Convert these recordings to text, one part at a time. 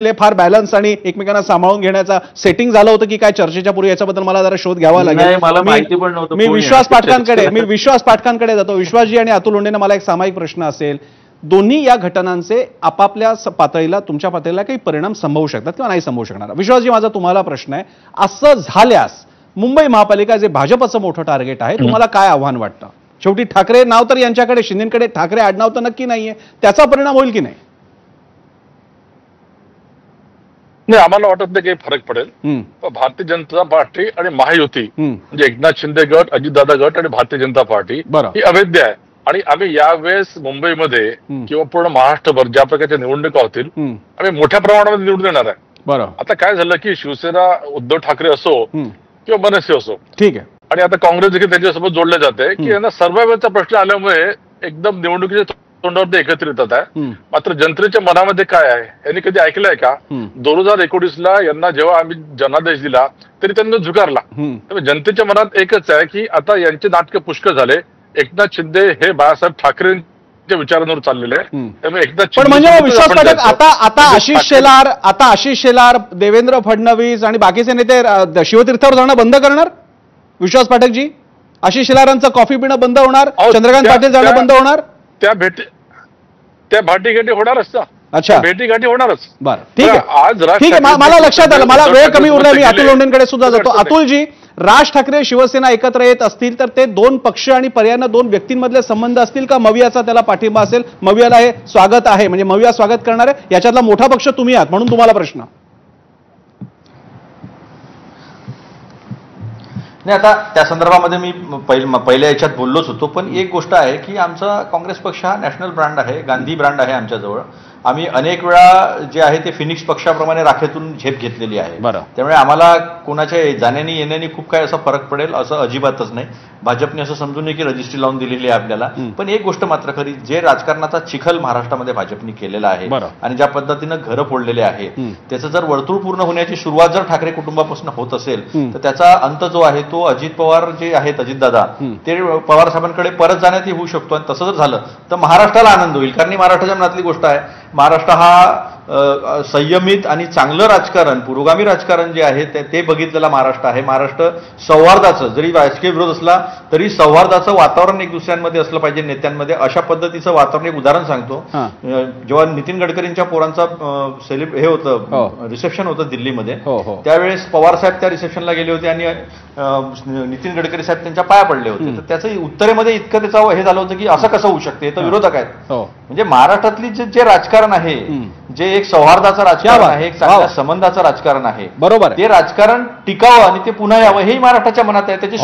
फार बॅलन्स आणि एकमेकांना सांभाळून घेण्याचा सेटिंग झालं होतं की काय चर्चेच्या पूर्वी? याच्याबद्दल मला जरा शोध घ्यावा लागेल. मी विश्वास पाठकांकडे जातो. विश्वासजी आणि अतुल लोंढेंना मला एक सामायिक प्रश्न असेल. दोन्ही या घटनांचे आपापल्या पातळीला, तुमच्या पातळीला काही परिणाम संभवू शकतात किंवा नाही संभवू शकणार? विश्वासजी, माझा तुम्हाला प्रश्न आहे, असं झाल्यास मुंबई महापालिका जे भाजपचं मोठं टार्गेट आहे, तुम्हाला काय आव्हान वाटतं? शेवटी ठाकरे नाव तर यांच्याकडे, शिंदेकडे ठाकरे आडनाव तर नक्की नाहीये, त्याचा परिणाम होईल की नाही? नाही, आम्हाला वाटत नाही काही फरक पडेल. भारतीय जनता पार्टी आणि महायुती म्हणजे एकनाथ शिंदे गट, अजितदादा गट आणि भारतीय जनता पार्टी ही अवैध आहे. आणि आम्ही यावेळेस मुंबईमध्ये किंवा पूर्ण महाराष्ट्रभर ज्या प्रकारच्या निवडणुका होतील आम्ही मोठ्या प्रमाणामध्ये निवडून येणार आहे. आता काय झालं की शिवसेना, उद्धव ठाकरे असो किंवा मनसे असो, ठीक आहे, आणि आता काँग्रेस देखील त्यांच्यासोबत जोडले जाते की यांना सर्व्हायवलचा प्रश्न आल्यामुळे एकदम निवडणुकीच्या तोंडावर एकत्रित येत आहे. मात्र जनतेच्या मनामध्ये काय आहे, यांनी कधी ऐकलंय का? 2019ला यांना जेव्हा आम्ही जनादेश दिला तरी त्यांना झुकारला. त्यामुळे जनतेच्या मनात एकच आहे की आता यांचे नाटकं पुष्कळ झाले. एकनाथ शिंदे हे बाळासाहेब ठाकरेंच्या विचारांवर चाललेले आहे. त्यामुळे एकनाथ म्हणजे विश्वास पाठक, आता आशिष शेलार, देवेंद्र फडणवीस आणि बाकीचे नेते शिवतीर्थावर जाणं बंद करणार? विश्वास पाठकजी, आशिष शेलारांचं कॉफी पिणं बंद होणार, चंद्रकांत पाटील जाणं बंद होणार, त्या भेटीगाठी होणारच. अच्छा, भेटीगाठी होणारच. बरं, ठीक आहे. आज ठीक आहे, मला लक्षात आलं, मला वेळ कमी उरला, मी अतुल लोंढेंकडे सुद्धा जातो. अतुलजी, राज ठाकरे शिवसेना एकत्र येत असतील तर ते दोन पक्ष आणि पर्यायानं दोन व्यक्तींमधले संबंध असतील का? मवियाचा त्याला पाठिंबा असेल, मवियाला हे स्वागत आहे, म्हणजे मविया स्वागत करणार आहे, याच्यातला मोठा पक्ष तुम्ही आहात, म्हणून तुम्हाला प्रश्न नाही. आता त्या संदर्भामध्ये मी पहिल्या याच्यात बोललोच होतो. पण एक गोष्ट आहे की आमचा काँग्रेस पक्ष हा नॅशनल ब्रँड आहे, गांधी ब्रँड आहे आमच्याजवळ. आम्ही अनेक वेळा जे आहे ते फिनिक्स पक्षाप्रमाणे राखेतून झेप घेतलेली आहे. त्यामुळे आम्हाला कोणाच्या जाण्यानी येण्यानी खूप काय असा फरक पडेल असं अजिबातच नाही. भाजपने असं समजू नये की रजिस्ट्री लावून दिलेली आहे आपल्याला. पण एक गोष्ट मात्र खरी, जे राजकारणाचा चिखल महाराष्ट्रामध्ये भाजपने केलेला आहे आणि ज्या पद्धतीनं घरं फोडलेले आहे, त्याचं जर वर्तुळ पूर्ण होण्याची सुरुवात जर ठाकरे कुटुंबापासून होत असेल तर त्याचा अंत जो आहे तो अजित पवार जे आहेत, अजितदादा, ते पवार साहेबांकडे परत जाण्यातही होऊ शकतो. आणि तसं जर झालं तर महाराष्ट्राला आनंद होईल. कारण महाराष्ट्राच्या मनातली गोष्ट आहे, महाराष्ट्र हा संयमित आणि चांगलं राजकारण, पुरोगामी राजकारण जे आहे ते बघितलेला महाराष्ट्र आहे. महाराष्ट्र सौहार्दाचं, जरी राजकीय विरोध असला तरी सौहार्दाचं वातावरण एक दुसऱ्यांमध्ये असलं पाहिजे, नेत्यांमध्ये. अशा पद्धतीचं वातावरण, एक उदाहरण सांगतो. जेव्हा नितीन गडकरींच्या पोरांचा हे होतं, रिसेप्शन होतं दिल्लीमध्ये, त्यावेळेस पवार साहेब त्या रिसेप्शनला गेले होते आणि नितीन गडकरी साहेब त्यांच्या पाया पडले होते. तर त्याचं उत्तरेमध्ये इतकं त्याचं हे झालं होतं की असं कसं होऊ शकते, तर विरोधक आहेत. म्हणजे महाराष्ट्रातली जे राजकारण आहे, जे एक सौहार्दाचं राजकारण आहे, एक चांगल्या संबंधाचं राजकारण आहे, बरोबर, ते राजकारण टिकावं आणि ते पुन्हा यावं हेही महाराष्ट्राच्या मनात आहे. त्याची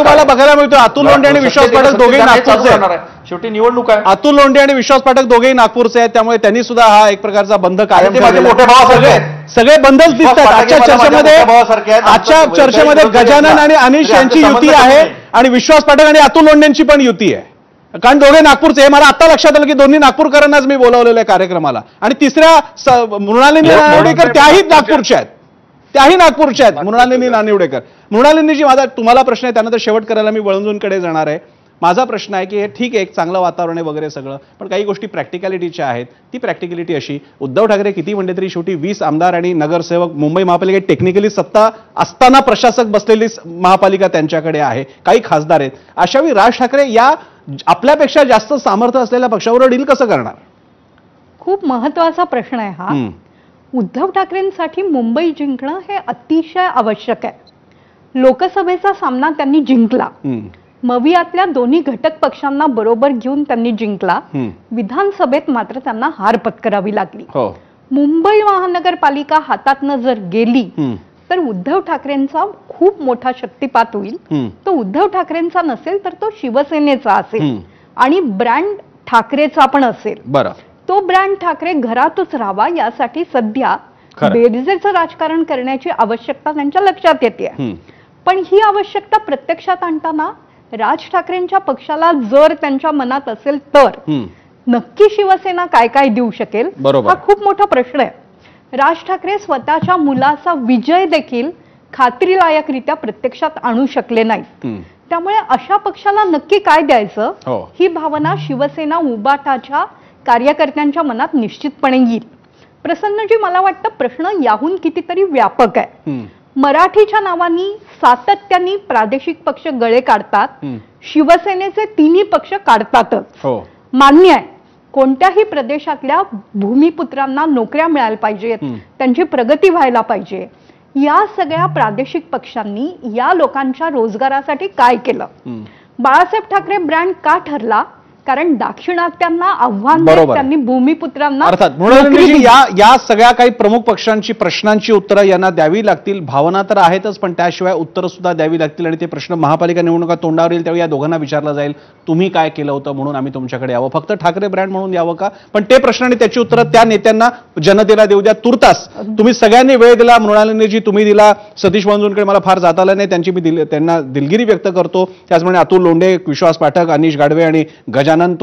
मला बघायला मिळतो. अतुल लोंढे आणि विश्वास पाठक दोघेही नागपूरचे आहेत. शेवटी निवडणूक आहे. अतुल लोंढे आणि विश्वास पाठक दोघेही नागपूरचे आहेत, त्यामुळे त्यांनी सुद्धा हा एक प्रकारचा बंध कायम केलेला. मोठे भावासारखे आहेत, सगळे बंधच दिसतात आजच्या चर्चेमध्ये. गजानन आणि अनिश यांची युती आहे आणि विश्वास पाठक आणि अतुल लोंढेंची पण युती आहे, कारण दोघे नागपूरचे. मला आता लक्षात आलं की दोन्ही नागपूरकरांनाच मी बोलावलेलं आहे कार्यक्रमाला. आणि तिसऱ्या मृणालिनी नानिवडेकर, त्याही नागपूरच्या आहेत, मृणालिनी नानिवडेकर. मृणालिनीजी, माझा तुम्हाला प्रश्न आहे, त्यानंतर शेवट करायला मी वळंजूंकडे जाणार आहे. माझा प्रश्न आहे की हे ठीक आहे, एक चांगलं वातावरण आहे वगैरे सगळं, पण काही गोष्टी प्रॅक्टिकॅलिटीच्या आहेत. ती प्रॅक्टिकॅलिटी अशी, उद्धव ठाकरे किती म्हणले तरी शेवटी 20 आमदार आणि नगरसेवक मुंबई महापालिकेत टेक्निकली सत्ता असताना प्रशासक बसलेली महापालिका त्यांच्याकडे आहे, काही खासदार आहेत. अशावेळी राज ठाकरे या आपल्यापेक्षा जास्त सामर्थ्य असलेल्या पक्षावर डील कसं करणार? खूप महत्वाचा प्रश्न आहे हा. उद्धव ठाकरेंसाठी मुंबई जिंकणं हे अतिशय आवश्यक आहे. लोकसभेचा सामना त्यांनी जिंकला, मवियातल्या दोन्ही घटक पक्षांना बरोबर घेऊन त्यांनी जिंकला. विधानसभेत मात्र त्यांना हार पत्करावी लागली. मुंबई महानगरपालिका हातातनं जर गेली तर उद्धव ठाकरेंचा खूप मोठा शक्तिपात होईल. तो उद्धव ठाकरेंचा नसेल तर तो शिवसेनेचा असेल आणि ब्रँड ठाकरेचा पण असेल. तो ब्रँड ठाकरे घरातच राहावा यासाठी सध्या बेरजेचं राजकारण करण्याची आवश्यकता त्यांच्या लक्षात येते. पण ही आवश्यकता प्रत्यक्षात आणताना राज ठाकरेंच्या पक्षाला जर त्यांच्या मनात असेल तर नक्की शिवसेना काय काय देऊ शकेल हा खूप मोठा प्रश्न आहे. राज ठाकरे स्वतःच्या मुलाचा विजय देखील खात्रीलायकरित्या प्रत्यक्षात आणू शकले नाहीत. त्यामुळे अशा पक्षाला नक्की काय द्यायचं ही भावना शिवसेना उबाटाच्या कार्यकर्त्यांच्या मनात निश्चितपणे येईल. प्रसन्नजी, मला वाटतं प्रश्न याहून कितीतरी व्यापक आहे. मराठीच्या नावानी सातत्याने प्रादेशिक पक्ष गळे काढतात, शिवसेनेचे तिन्ही पक्ष काढतातच. मान्य आहे, कोणत्याही प्रदेशातल्या भूमिपुत्रांना नोकऱ्या मिळायला पाहिजेत, त्यांची प्रगती व्हायला पाहिजे. या सगळ्या प्रादेशिक पक्षांनी या लोकांच्या रोजगारासाठी काय केलं? बाळासाहेब ठाकरे ब्रँड का ठरला? कारण दाक्षिणात्यांना आव्हान देत त्यांनी भूमिपुत्रांना. अर्थात मृणालिनी, या सगळ्या काही प्रमुख पक्षांची प्रश्नांची उत्तरं यांना द्यावी लागतील. भावना तर आहेतच, पण त्याशिवाय उत्तरं सुद्धा द्यावी लागतील. आणि ते प्रश्न महापालिका निवडणुका तोंडावर येईल तेव्हा या दोघांना विचारलं जाईल, तुम्ही काय केलं होतं म्हणून आम्ही तुमच्याकडे यावं, फक्त ठाकरे ब्रँड म्हणून यावं का? पण ते प्रश्न आणि त्याची उत्तरं त्या नेत्यांना जनतेला देऊ द्या. तुर्तास तुम्ही सगळ्यांनी वेळ दिला. मृणालिनीजी तुम्ही दिला, सतीश वांजूंकडे मला फार जाता आलं नाही, त्यांची मी त्यांना दिलगिरी व्यक्त करतो. त्याचप्रमाणे अतुल लोंढे, विश्वास पाठक, अनिश गाडवे आणि गजानन